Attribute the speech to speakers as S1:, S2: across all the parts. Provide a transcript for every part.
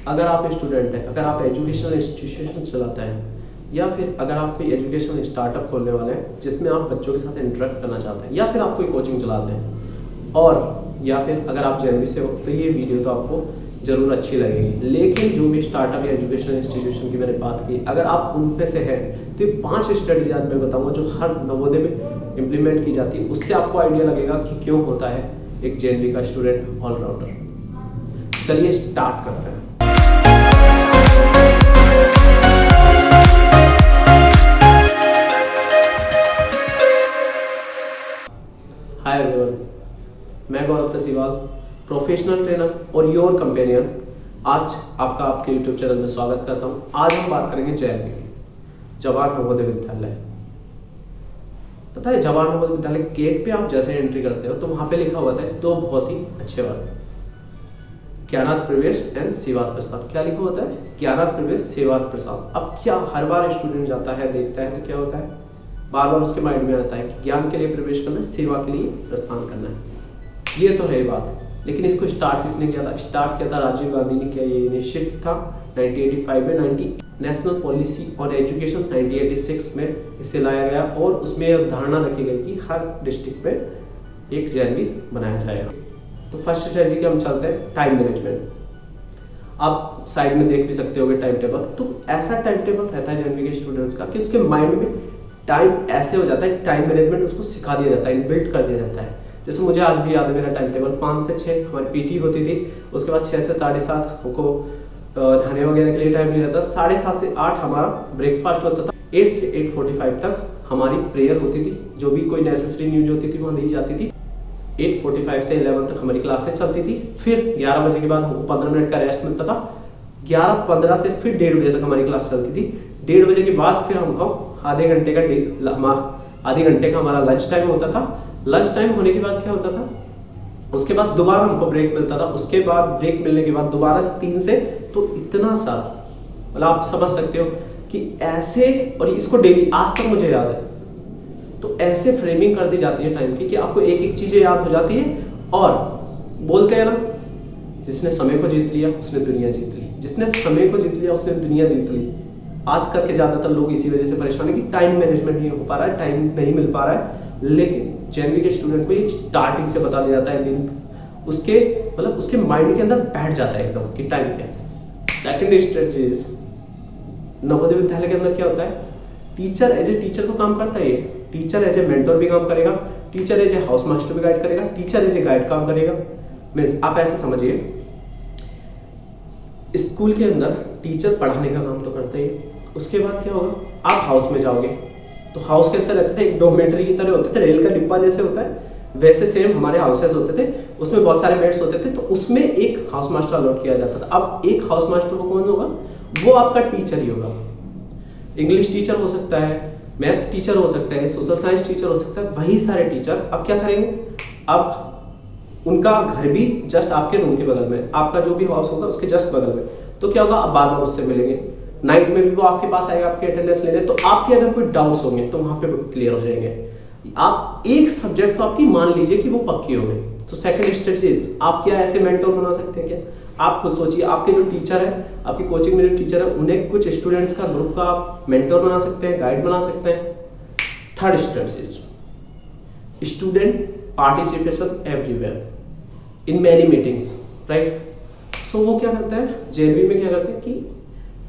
S1: अगर आप स्टूडेंट हैं, अगर आप एजुकेशनल इंस्टीट्यूशन चलाते हैं, या फिर अगर आप कोई एजुकेशनल स्टार्टअप खोलने वाले हैं जिसमें आप बच्चों के साथ इंटरेक्ट करना चाहते हैं, या फिर आप कोई कोचिंग चलाते हैं, और या फिर अगर आप जेएनवी से हो, तो ये वीडियो तो आपको ज़रूर अच्छी लगेगी। लेकिन जो भी स्टार्टअप या एजुकेशनल इंस्टीट्यूशन की मैंने बात की, अगर आप उनमें से हैं तो ये 5 स्ट्रेटजी आज मैं बताऊंगा जो हर नवोदय में इम्प्लीमेंट की जाती है। उससे आपको आइडिया लगेगा कि क्यों होता है एक जेएनवी का स्टूडेंट ऑलराउंडर। चलिए स्टार्ट करते हैं। हाय एवरीवन, मैं गौरव तसीवाल, प्रोफेशनल ट्रेनर और योर कंपेनियन। आज आपका आपके यूट्यूब चैनल में स्वागत करता हूं। आज हम बात करेंगे जेएनवी की, जवाहर नवोदय विद्यालय। पता है जवाहर नवोदय विद्यालय गेट पे आप जैसे एंट्री करते हो तो वहां पे लिखा हुआ था दो बहुत ही अच्छे वर्ड, ज्ञानार्थ प्रवेश एंड सेवार्थ प्रसाद। क्या लिखा होता है? ज्ञानार्थ प्रवेश सेवार्थ प्रसाद। अब क्या हर बार स्टूडेंट जाता है, देखता है तो क्या होता है, बार बार उसके माइंड में आता है कि ज्ञान के लिए प्रवेश करना है, सेवा के लिए प्रस्थान करना है। ये तो है बात, लेकिन इसको स्टार्ट किसने किया था? स्टार्ट किया था राजीव गांधी ने। क्या ये इनिशिएटिव था 1985 में? नेशनल पॉलिसी ऑन एजुकेशन 1986 में इसे लाया गया और उसमें अवधारणा रखी गई कि हर डिस्ट्रिक्ट में एक जेएनवी बनाया जाएगा। तो फर्स्ट स्ट्रेटजी के हम चलते हैं, टाइम मैनेजमेंट। आप साइड में देख भी सकते होगे टाइम टेबल। तो ऐसा टाइम टेबल रहता है जेएनवी के स्टूडेंट्स का कि उसके माइंड में टाइम ऐसे हो जाता है, टाइम मैनेजमेंट उसको सिखा दिया जाता है, इनबिल्ट कर दिया जाता है। जैसे मुझे आज भी याद है मेरा टाइम टेबल 5 से 6 हमारी पीटी होती थी, उसके बाद 6 से 7:30 हमको नहाने वगैरह के लिए टाइम मिल जाता, 7:30 से 8 हमारा ब्रेकफास्ट होता था, 8 से 8:45 तक हमारी प्रेयर होती थी, जो भी कोई नेसेसरी न्यूज होती थी वहाँ दी जाती थी। 8:45 से 11 तक हमारी क्लासेस चलती थी। फिर 11 बजे के बाद हमको 15 मिनट का रेस्ट मिलता था। 11:15 से फिर 1:30 बजे तक हमारी क्लास चलती थी। 1:30 बजे के बाद फिर हमको आधे घंटे का हमारा लंच टाइम होता था। लंच टाइम होने के बाद क्या होता था, उसके बाद दोबारा हमको ब्रेक मिलता था। उसके बाद ब्रेक मिलने के बाद दोबारा 3 से, तो इतना सारा, मतलब आप समझ सकते हो कि ऐसे, और इसको डेली आज तक मुझे याद है। तो ऐसे फ्रेमिंग कर दी जाती है टाइम की कि आपको एक एक चीजें याद हो जाती है। और बोलते हैं ना, जिसने समय को जीत लिया उसने दुनिया जीत ली। जिसने समय को जीत लिया उसने दुनिया जीत ली। आज करके ज्यादातर लोग इसी वजह से परेशान है कि टाइम मैनेजमेंट नहीं हो पा रहा है, टाइम नहीं मिल पा रहा है। लेकिन जेएनवी के स्टूडेंट को ये स्टार्टिंग से बता दिया जाता है, उसके मतलब उसके माइंड के अंदर बैठ जाता है एकदम कि टाइम क्या है। सेकंड स्ट्रेटजी, नवोदय विद्यालय के अंदर क्या होता है, टीचर एज ए टीचर तो काम करता है, टीचर एज ए मेंटर भी काम करेगा, teacher as a house master भी गाइड करेगा, टीचर एज ए गाइड काम करेगा। मीन्स आप ऐसे समझिए, स्कूल के अंदर टीचर पढ़ाने का काम तो करता ही, उसके बाद क्या होगा, आप हाउस में जाओगे तो हाउस कैसे रहते थे, एक डॉर्मेटरी की तरह होते थे, रेल का डिब्बा जैसे होता है वैसे सेम हमारे हाउसेस होते थे। उसमें बहुत सारे बेड्स होते थे, तो उसमें एक हाउस मास्टर अलॉट किया जाता था। अब एक हाउस मास्टर को कौन होगा, वो आपका टीचर ही होगा। इंग्लिश टीचर हो सकता है, मैथ टीचर हो सकता है, सोशल साइंस टीचर हो सकता है। वही सारे टीचर अब क्या करेंगे, अब उनका घर भी जस्ट आपके रूम के बगल में, आपका जो भी हाउस होगा उसके जस्ट बगल में। तो क्या होगा, आप बार बार उससे मिलेंगे, नाइट में भी वो आपके पास आएगा आपके अटेंडेंस लेने। तो आपके अगर कोई डाउट्स होंगे तो वहां पे क्लियर हो जाएंगे। आप एक सब्जेक्ट तो आपकी मान लीजिए कि वो पक्की हो गई। तो सेकंड स्टेज, आप क्या ऐसे मेंटर बना सकते हैं क्या? आप खुद सोचिए, आपके जो टीचर है, आपकी कोचिंग में जो टीचर है, उन्हें कुछ स्टूडेंट्स का ग्रुप का आप मेंटर बना सकते हैं, गाइड बना सकते हैं। Third stage, student participation everywhere in many meetings, right. So वो क्या करता है, जेएनवी में क्या करते हैं कि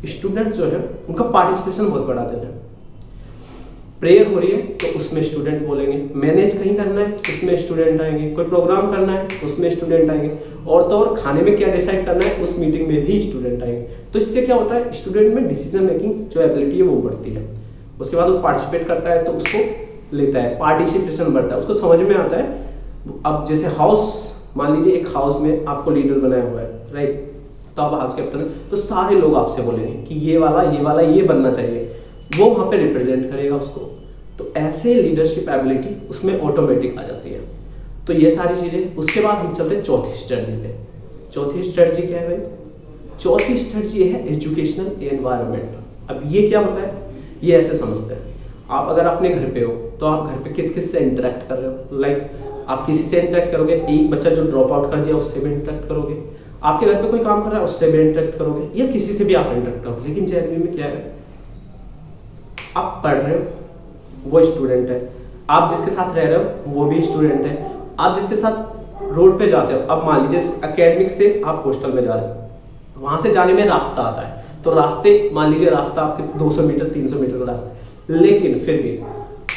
S1: स्टूडेंट जो है उनका पार्टिसिपेशन बहुत बढ़ा देते हैं। प्रेयर हो रही है तो उसमें स्टूडेंट बोलेंगे, मैनेज कहीं करना है उसमें स्टूडेंट आएंगे, कोई प्रोग्राम करना है उसमें स्टूडेंट आएंगे, और तो और खाने में क्या डिसाइड करना है उस मीटिंग में भी स्टूडेंट आएंगे। तो इससे क्या होता है, स्टूडेंट में डिसीजन मेकिंग जो एबिलिटी है वो बढ़ती है। उसके बाद वो पार्टिसिपेट करता है तो उसको लेता है, पार्टिसिपेशन बढ़ता है, उसको समझ में आता है। अब जैसे हाउस, मान लीजिए एक हाउस में आपको लीडर बनाया हुआ है, राइट, तो आप हाउस कैप्टन है, तो सारे लोग आपसे बोलेंगे कि ये वाला ये बनना चाहिए, वो वहां पे रिप्रेजेंट करेगा उसको। तो ऐसे लीडरशिप एबिलिटी उसमें ऑटोमेटिक आ जाती है। तो ये सारी चीजें। उसके बाद हम चलते हैं चौथी स्ट्रेटजी पे। चौथी स्ट्रेटजी क्या है भाई? चौथी स्ट्रेटजी है एजुकेशनल एनवायरनमेंट। अब ये क्या होता है, ये ऐसे समझते हैं, आप अगर अपने घर पे हो तो आप घर पे किस किस से इंटरेक्ट कर रहे हो। लाइक आप किसी से इंटरेक्ट करोगे, एक बच्चा जो ड्रॉप आउट कर दिया उससे भी इंटरेक्ट करोगे, आपके घर पे कोई काम कर रहा है उससे भी इंटरेक्ट करोगे या किसी से भी आप इंटरेक्ट करोगे। लेकिन जेएनवी में क्या है, आप पढ़ रहे हो वो स्टूडेंट है, आप जिसके साथ रह रहे हो वो भी स्टूडेंट है, आप जिसके साथ रोड पे जाते हो, अब मान लीजिए एकेडमिक से आप हॉस्टल में जा रहे हो, वहां से जाने में रास्ता आता है, तो रास्ते मान लीजिए रास्ता आपके 200 मीटर 300 मीटर का रास्ता है, लेकिन फिर भी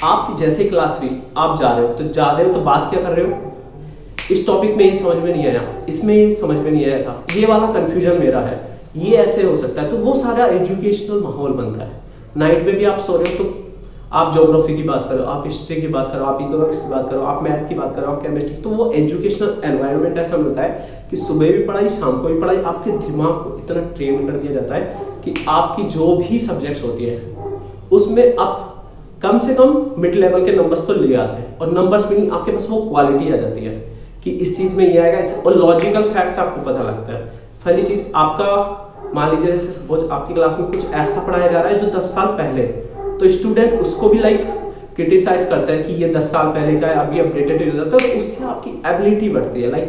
S1: आपकी जैसे क्लास हुई आप जा रहे हो तो बात क्या कर रहे हो, इस टॉपिक में ये समझ में नहीं आया, इसमें ये समझ में नहीं आया था, ये वाला कंफ्यूजन मेरा है, ये ऐसे हो सकता है, तो वो सारा एजुकेशनल माहौल बनता है। नाइट में भी आप सो रहे हो तो आप ज्योग्राफी की बात करो, आप हिस्ट्री की बात करो, आप इकोनॉमिक्स की बात करो, आप मैथ की बात करो, आप केमिस्ट्री, तो वो एजुकेशनल एनवायरनमेंट ऐसा मिलता है कि सुबह भी पढ़ाई शाम को भी पढ़ाई, आपके दिमाग को इतना ट्रेन कर दिया जाता है कि आपकी जो भी सब्जेक्ट्स होती है उसमें आप कम से कम मिड लेवल के नंबर्स तो ले आते हैं, और नंबर्स में नहीं, आपके पास वो क्वालिटी आ जाती है कि इस चीज में ये आएगा, और लॉजिकल फैक्ट्स आपको पता लगता है। पहली चीज आपका मान लीजिए जैसे सपोज आपकी क्लास में कुछ ऐसा पढ़ाया जा रहा है जो 10 साल पहले, तो स्टूडेंट उसको भी क्रिटिसाइज करता है कि ये 10 साल पहले का है, अभी अपडेटेड हो जाता है, तो उससे आपकी एबिलिटी बढ़ती है,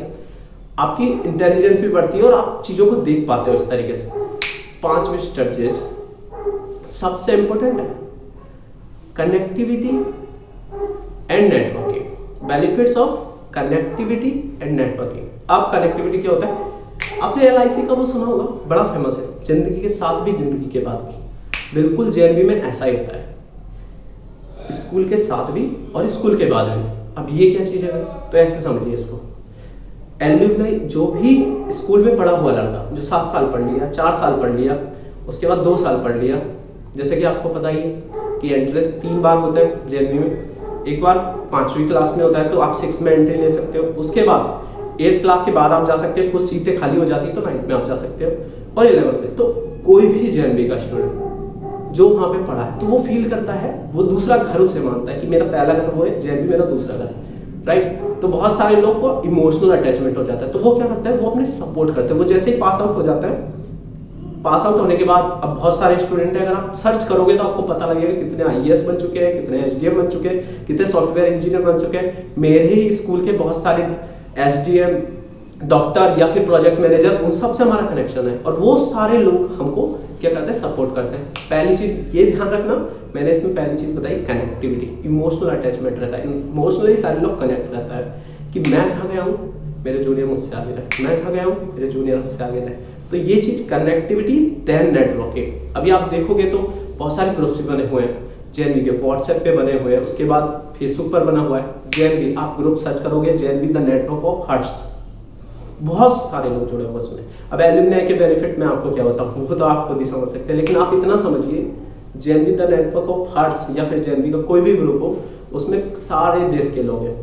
S1: आपकी इंटेलिजेंस भी बढ़ती है और आप चीजों को देख पाते हो इस तरीके से। 5वीं स्ट्रेटजीज सबसे इंपॉर्टेंट है connectivity and networking, benefits of connectivity and networking. अब कनेक्टिविटी क्या होता है, आपने LIC का वो सुना होगा, बड़ा फेमस है, जिंदगी के साथ भी जिंदगी के बाद भी, बिल्कुल जेएनवी में ऐसा ही होता है, स्कूल के साथ भी और स्कूल के बाद भी। अब ये क्या चीज है, तो ऐसे समझिए इसको, एल्यूमनाई जो भी स्कूल में पढ़ा हुआ लड़का जो 7 साल पढ़ लिया, 4 साल पढ़ लिया, उसके बाद 2 साल पढ़ लिया, जैसे कि आपको पता ही है कि एंट्रेंस 3 बार होता है जेएनवी में, एक बार 5वीं क्लास में होता है तो आप 6 में एंट्री ले सकते हो, उसके बाद 8th क्लास के बाद आप जा सकते हो, कुछ सीटें खाली हो जाती है तो 9th में आप जा सकते हो, और 11th में। तो कोई भी जेएनवी का स्टूडेंट जो वहाँ पे पढ़ा है तो वो फील करता है, वो दूसरा घर उसे मानता है कि मेरा पहला घर वो है, जेएनवी मेरा दूसरा घर है, राइट। तो बहुत सारे लोग को इमोशनल अटैचमेंट हो जाता है, तो वो क्या करता है, वो अपने सपोर्ट करते हैं, वो जैसे ही पास आउट हो जाता है, पास आउट होने के बाद अब बहुत सारे स्टूडेंट हैं, अगर आप सर्च करोगे तो आपको पता लगेगा कितने IAS बन चुके हैं, कितने SDM बन चुके हैं, कितने सॉफ्टवेयर इंजीनियर बन चुके हैं। मेरे ही स्कूल के बहुत सारे SDM, डॉक्टर या फिर प्रोजेक्ट मैनेजर, उन सब से हमारा कनेक्शन है, और वो सारे लोग हमको क्या करते हैं, सपोर्ट करते हैं। पहली चीज ये ध्यान रखना, मैंने इसमें पहली चीज बताई कनेक्टिविटी, इमोशनल अटैचमेंट रहता है, इमोशनली सारे लोग कनेक्ट रहता है कि मैं जहाँ गया हूँ मेरे जूनियर मुझसे आगे रहे, मैं जहाँ गया हूँ मेरे जूनियर मुझसे आगे रहे, तो ये चीज कनेक्टिविटी देन नेटवर्किंग। अभी आप देखोगे तो बहुत सारे ग्रुप्स भी बने हुए हैं जेएनवी के, व्हाट्सएप पे बने हुए हैं, उसके बाद फेसबुक पर बना हुआ है जेएनवी, आप ग्रुप सर्च करोगे JNV the network of hearts, बहुत सारे लोग जुड़े हुए उसमें। अब एल्यूमनाई के बेनिफिट मैं आपको क्या बताऊँ, वो तो आप खुद ही समझ सकते हैं, लेकिन आप इतना समझिए JNV the network of hearts या फिर जेएनवी का कोई भी ग्रुप हो, उसमें सारे देश के लोग हैं।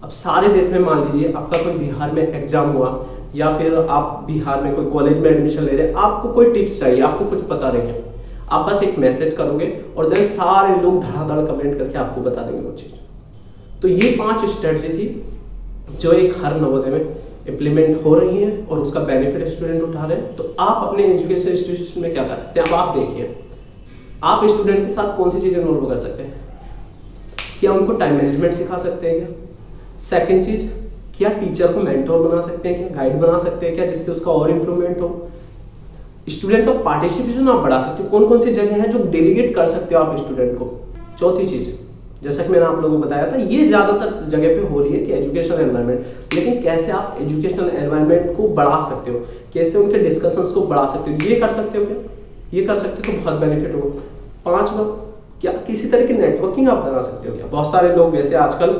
S1: अब सारे देश में मान लीजिए आपका कोई बिहार में एग्जाम हुआ, या फिर आप बिहार में कोई कॉलेज में एडमिशन ले रहे हैं, आपको कोई टिप्स चाहिए, आपको कुछ पता नहीं है, आप बस एक मैसेज करोगे और देन सारे लोग धड़ाधड़ कमेंट करके आपको बता देंगे वो चीज़। तो ये 5 स्ट्रेटजी थी जो एक हर नवोदय में इम्प्लीमेंट हो रही है और उसका बेनिफिट स्टूडेंट उठा रहे हैं। तो आप अपने एजुकेशन इंस्टीट्यूशन में क्या कर सकते हैं, अब आप देखिए, आप स्टूडेंट के साथ कौन सी चीज़ इन्वॉल्व कर सकते हैं, क्या उनको टाइम मैनेजमेंट सिखा सकते हैं क्या, सेकेंड चीज क्या टीचर को मेंटोर बना सकते हैं, क्या गाइड बना सकते हैं क्या, जिससे उसका और इम्प्रूवमेंट हो, स्टूडेंट का पार्टिसिपेशन आप बढ़ा सकते हो, कौन कौन सी जगह है जो डेलीगेट कर सकते हो आप स्टूडेंट को। चौथी चीज जैसा कि मैंने आप लोगों को बताया था, ये ज्यादातर जगह पे हो रही है कि एजुकेशनल एनवायरनमेंट, लेकिन कैसे आप एजुकेशनल एनवायरनमेंट को बढ़ा सकते हो, कैसे उनके डिस्कशंस को बढ़ा सकते हो, ये कर सकते हो क्या, ये कर सकते हो तो बहुत बेनिफिट होगा। 5वां, क्या किसी तरह की नेटवर्किंग आप बना सकते हो क्या। बहुत सारे लोग वैसे आजकल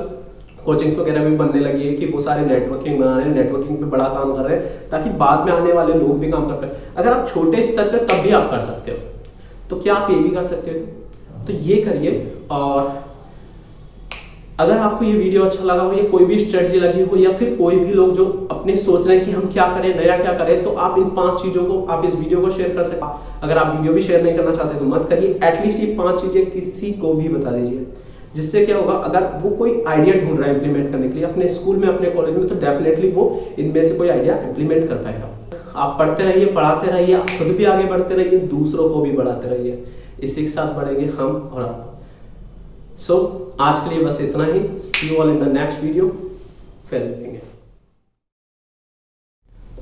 S1: कोचिंग वगैरह भी बनने लगी है कि वो सारे नेटवर्किंग बना रहे हैं, नेटवर्किंग पे बड़ा काम कर रहे हैं ताकि बाद में आने वाले लोग भी काम कर पाए। अगर आप छोटे स्तर पे तब भी आप कर सकते हो, तो क्या आप ये भी कर सकते हो, तो ये करिए। और अगर आपको ये वीडियो अच्छा लगा हो, या कोई भी स्ट्रेटजी लगी हो, या फिर कोई भी लोग जो अपने सोच रहे हैं कि हम क्या करें, नया क्या करें, तो आप इन 5 चीजों को, आप इस वीडियो को शेयर कर सकते हैं। अगर आप वीडियो भी शेयर नहीं करना चाहते तो मत करिए, एटलीस्ट ये 5 चीजें किसी को भी बता दीजिए, जिससे क्या होगा, अगर वो कोई आइडिया ढूंढ रहा है इंप्लीमेंट करने के लिए अपने स्कूल में, अपने कॉलेज में, तो डेफिनेटली वो इनमें से कोई आइडिया इंप्लीमेंट कर पाएगा। आप पढ़ते रहिए, पढ़ाते रहिए, आप खुद भी आगे बढ़ते रहिए, दूसरों को भी बढ़ाते रहिए, इसी के साथ बढ़ेंगे हम और आप। सो आज के लिए बस इतना ही। See you all in the next video, फिर मिलेंगे।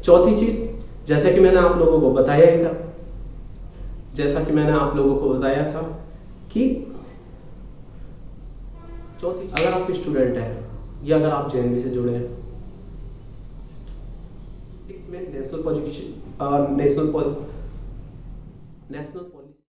S1: चौथी चीज़, जैसा कि मैंने आप लोगों को बताया ही था कि चौथी, अगर आप स्टूडेंट हैं या अगर आप जेएनवी से जुड़े हैं, 6 में नेशनल पॉलिसी